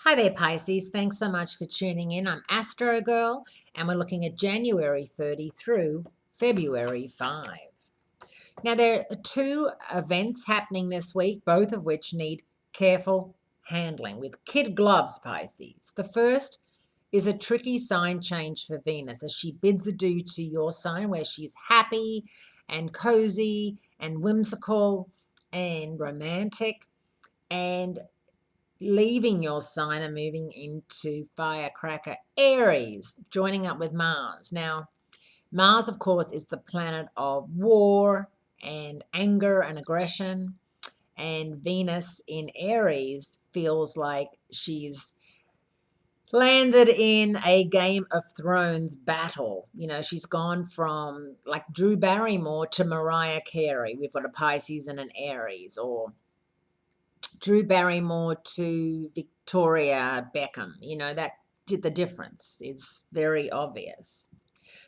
Hi there, Pisces. Thanks so much for tuning in. I'm Astrogirl, and we're looking at January 30 through February 5. Now, there are two events happening this week, both of which need careful handling with kid gloves, Pisces. The first is a tricky sign change for Venus as she bids adieu to your sign, where she's happy and cozy and whimsical and romantic, and leaving your sign and moving into firecracker Aries, joining up with Mars. Now, Mars, of course, is the planet of war and anger and aggression. And Venus in Aries feels like she's landed in a Game of Thrones battle. You know, she's gone from like Drew Barrymore to Mariah Carey. We've got a Pisces and an Aries, or Drew Barrymore to Victoria Beckham. You know, that the difference is very obvious.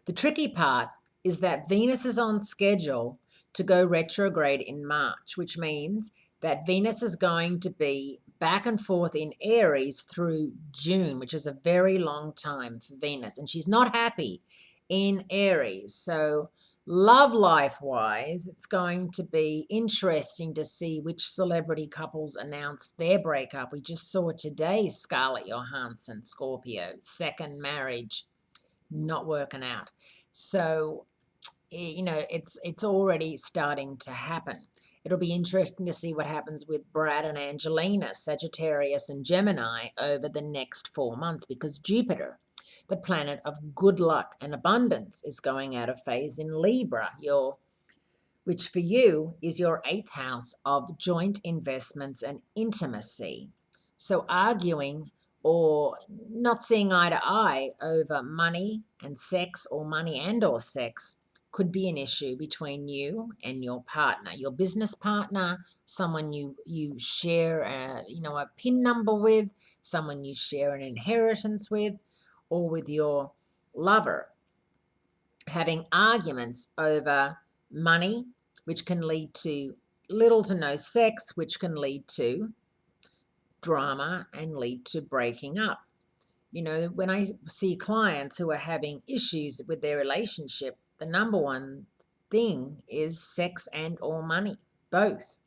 The tricky part is that Venus is on schedule to go retrograde in March, which means that Venus is going to be back and forth in Aries through June, which is a very long time for Venus. And she's not happy in Aries. So love life wise, it's going to be interesting to see which celebrity couples announce their breakup. We just saw today Scarlett Johansson, Scorpio, second marriage, not working out. So, you know, it's already starting to happen. It'll be interesting to see what happens with Brad and Angelina, Sagittarius and Gemini, over the next 4 months, because Jupiter, the planet of good luck and abundance, is going out of phase in Libra, which for you is your 8th house of joint investments and intimacy. So arguing or not seeing eye to eye over money and sex, or money and or sex, could be an issue between you and your partner, your business partner, someone you share a PIN number with, someone you share an inheritance with, or with your lover. Having arguments over money, which can lead to little to no sex, which can lead to drama and lead to breaking up. You know, when I see clients who are having issues with their relationship, the number one thing is sex and or money, both.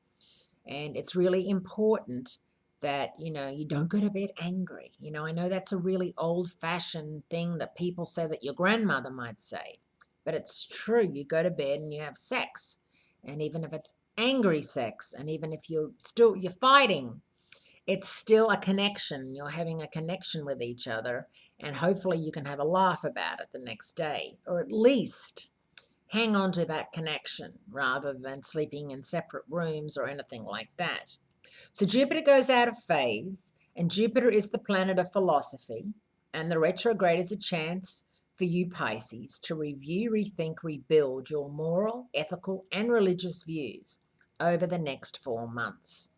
And it's really important that, you don't go to bed angry. I know that's a really old-fashioned thing that people say that your grandmother might say, but it's true. You go to bed and you have sex. And even if it's angry sex, and even if you're fighting, it's still a connection. You're having a connection with each other, and hopefully you can have a laugh about it the next day, or at least hang on to that connection rather than sleeping in separate rooms or anything like that. So Jupiter goes out of phase, and Jupiter is the planet of philosophy, and the retrograde is a chance for you, Pisces, to review, rethink, rebuild your moral, ethical, and religious views over the next 4 months.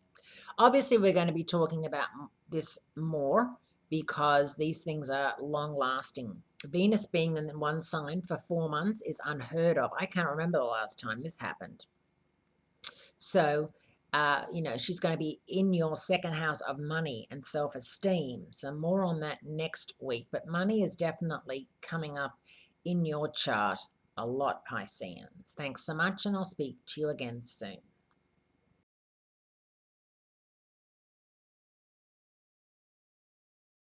Obviously, we're going to be talking about this more because these things are long-lasting. Venus being in one sign for 4 months is unheard of. I can't remember the last time this happened. So, she's going to be in your second house of money and self-esteem. So more on that next week. But money is definitely coming up in your chart a lot, Pisceans. Thanks so much, and I'll speak to you again soon.